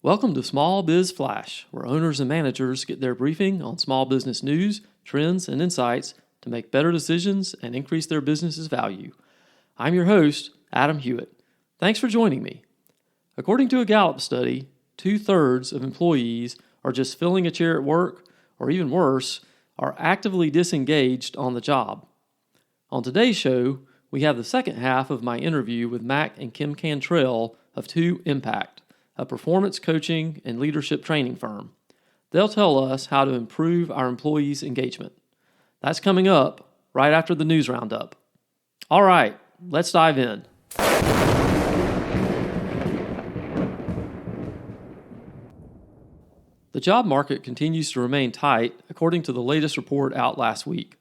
Welcome to Small Biz Flash, where owners and managers get their briefing on small business news, trends, and insights to make better decisions and increase their business's value. I'm your host, Adam Hewitt. Thanks for joining me. According to a Gallup study, 2/3 of employees are just filling a chair at work, or even worse, are actively disengaged on the job. On today's show, we have the second half of my interview with Mac and Kim Cantrell of 2Impact, a performance coaching and leadership training firm. They'll tell us how to improve our employees' engagement. That's coming up right after the news roundup. All right, let's dive in. The job market continues to remain tight, according to the latest report out last week.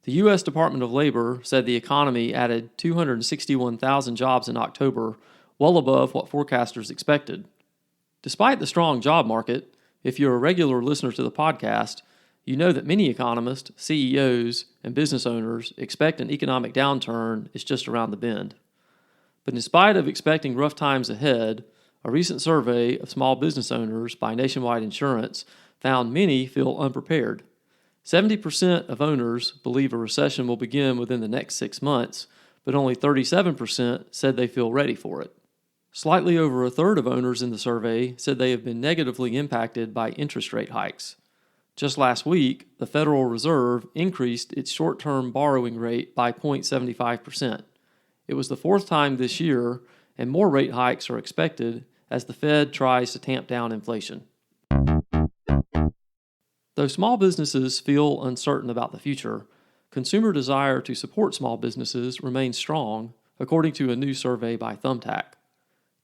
The U.S. Department of Labor said the economy added 261,000 jobs in October, well above what forecasters expected. Despite the strong job market, if you're a regular listener to the podcast, you know that many economists, CEOs, and business owners expect an economic downturn is just around the bend. But in spite of expecting rough times ahead, a recent survey of small business owners by Nationwide Insurance found many feel unprepared. 70% of owners believe a recession will begin within the next 6 months, but only 37% said they feel ready for it. Slightly over a third of owners in the survey said they have been negatively impacted by interest rate hikes. Just last week, the Federal Reserve increased its short-term borrowing rate by 0.75%. It was the fourth time this year, and more rate hikes are expected as the Fed tries to tamp down inflation. Though small businesses feel uncertain about the future, consumer desire to support small businesses remains strong, according to a new survey by Thumbtack.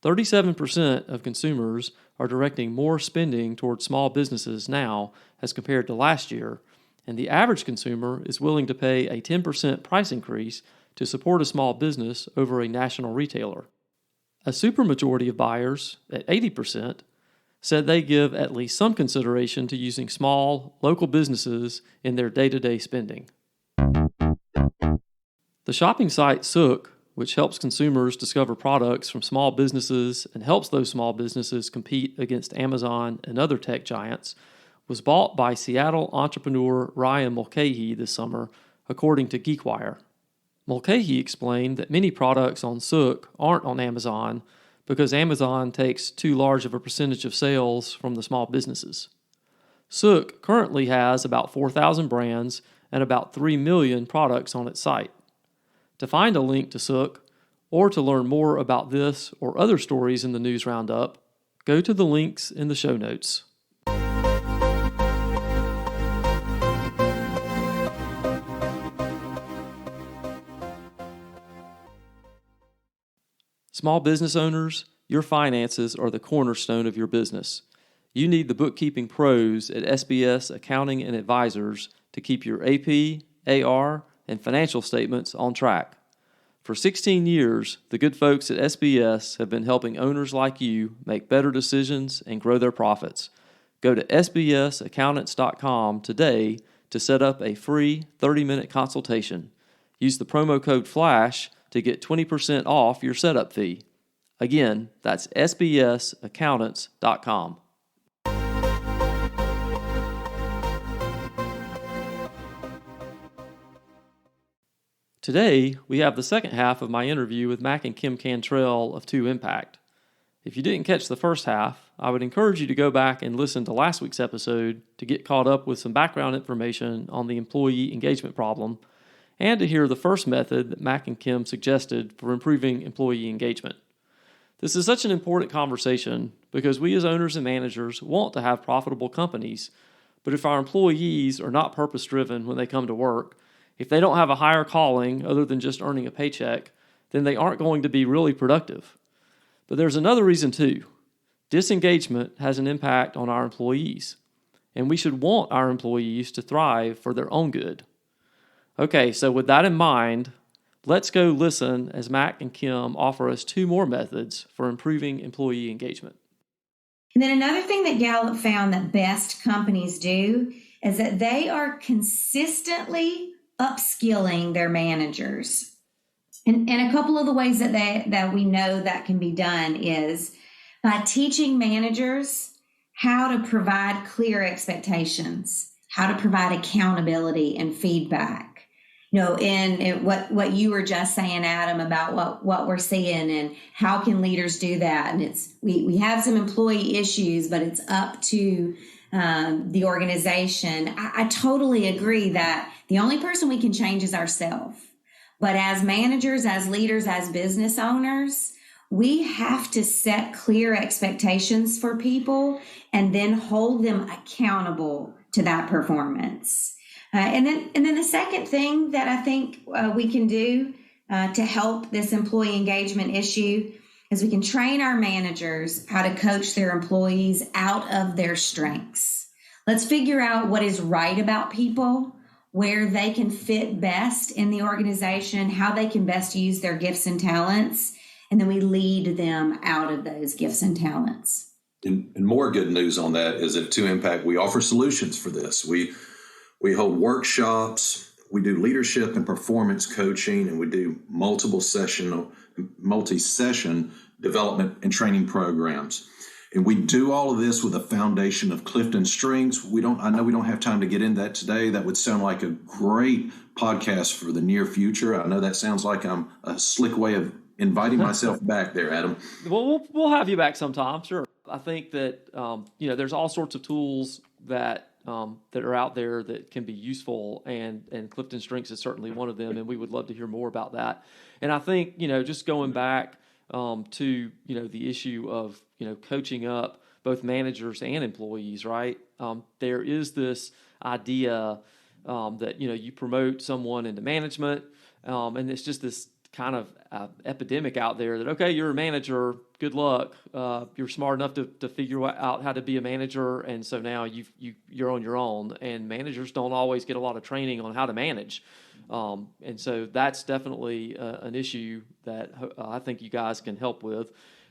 37% of consumers are directing more spending toward small businesses now as compared to last year, and the average consumer is willing to pay a 10% price increase to support a small business over a national retailer. A supermajority of buyers, at 80%, said they give at least some consideration to using small, local businesses in their day-to-day spending. The shopping site Sook, which helps consumers discover products from small businesses and helps those small businesses compete against Amazon and other tech giants, was bought by Seattle entrepreneur Ryan Mulcahy this summer, according to GeekWire. Mulcahy explained that many products on Sook aren't on Amazon because Amazon takes too large of a percentage of sales from the small businesses. Sook currently has about 4,000 brands and about 3 million products on its site. To find a link to Sook, or to learn more about this or other stories in the news roundup, go to the links in the show notes. Small business owners, your finances are the cornerstone of your business. You need the bookkeeping pros at SBS Accounting and Advisors to keep your AP, AR, and financial statements on track. For 16 years, the good folks at SBS have been helping owners like you make better decisions and grow their profits. Go to sbsaccountants.com today to set up a free 30-minute consultation. Use the promo code FLASH to get 20% off your setup fee. Again, that's sbsaccountants.com. Today, we have the second half of my interview with Mac and Kim Cantrell of 2Impact. If you didn't catch the first half, I would encourage you to go back and listen to last week's episode to get caught up with some background information on the employee engagement problem, and to hear the first method that Mac and Kim suggested for improving employee engagement. This is such an important conversation because we as owners and managers want to have profitable companies, but if our employees are not purpose-driven when they come to work, if they don't have a higher calling other than just earning a paycheck, then they aren't going to be really productive. But there's another reason too. Disengagement has an impact on our employees, and we should want our employees to thrive for their own good. Okay, so with that in mind, let's go listen as Mac and Kim offer us 2 more methods for improving employee engagement. And then another thing that Gallup found that best companies do is that they are consistently upskilling their managers. And a couple of the ways that we know that can be done is by teaching managers how to provide clear expectations, how to provide accountability and feedback. And what you were just saying, Adam, about what we're seeing and how can leaders do that. And we have some employee issues, but it's up to the organization. I totally agree that the only person we can change is ourselves. But as managers, as leaders, as business owners, we have to set clear expectations for people and then hold them accountable to that performance. And then the second thing that I think we can do to help this employee engagement issue is we can train our managers how to coach their employees out of their strengths. Let's figure out what is right about people, where they can fit best in the organization, how they can best use their gifts and talents, and then we lead them out of those gifts and talents. And more good news on that is at 2Impact, we offer solutions for this. We hold workshops, we do leadership and performance coaching, and we do multi-session development and training programs. And we do all of this with a foundation of Clifton strengths. I know we don't have time to get into that today. That would sound like a great podcast for the near future. I know that sounds like I'm a slick way of inviting myself back there, Adam. Well, we'll have you back sometime, sure. I think that there's all sorts of tools that are out there that can be useful, and Clifton Strengths is certainly one of them, and we would love to hear more about that. And I think just going back to the issue of coaching up both managers and employees, right? There is this idea that you promote someone into management, and it's just this kind of epidemic out there that, okay, you're a manager, good luck. You're smart enough to figure out how to be a manager, and so now you're on your own. And managers don't always get a lot of training on how to manage, and so that's definitely an issue that I think you guys can help with.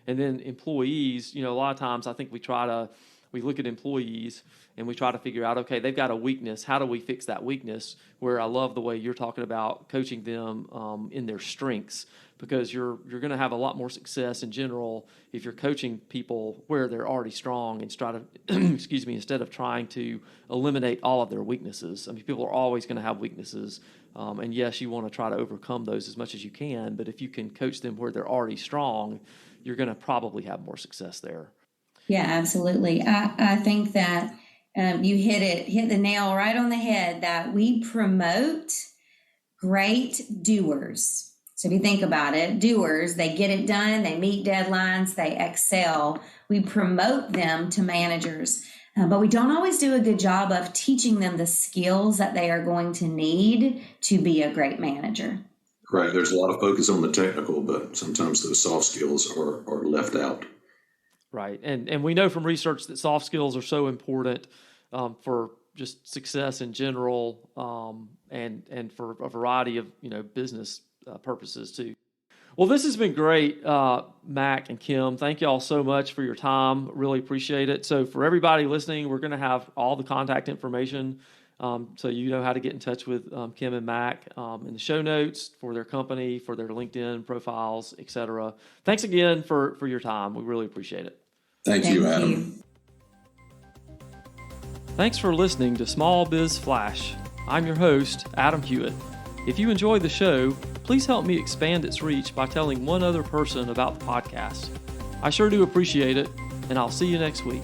And then employees, a lot of times I think we look at employees and we try to figure out, okay, they've got a weakness. How do we fix that weakness? Where I love the way you're talking about coaching them in their strengths, because you're going to have a lot more success in general if you're coaching people where they're already strong and try to, instead of trying to eliminate all of their weaknesses. I mean, people are always going to have weaknesses. And yes, you want to try to overcome those as much as you can, but if you can coach them where they're already strong, you're going to probably have more success there. Yeah, absolutely. I think that you hit the nail right on the head, that we promote great doers. So if you think about it, doers, they get it done, they meet deadlines, they excel. We promote them to managers, but we don't always do a good job of teaching them the skills that they are going to need to be a great manager. Right. There's a lot of focus on the technical, but sometimes those soft skills are left out. Right. And we know from research that soft skills are so important for just success in general, and for a variety of business purposes too. Well, this has been great, Mac and Kim. Thank you all so much for your time. Really appreciate it. So for everybody listening, we're going to have all the contact information, so you know how to get in touch with Kim and Mac in the show notes for their company, for their LinkedIn profiles, etc. Thanks again for your time. We really appreciate it. Thank you, Adam. Thanks for listening to Small Biz Flash. I'm your host, Adam Hewitt. If you enjoy the show, please help me expand its reach by telling one other person about the podcast. I sure do appreciate it, and I'll see you next week.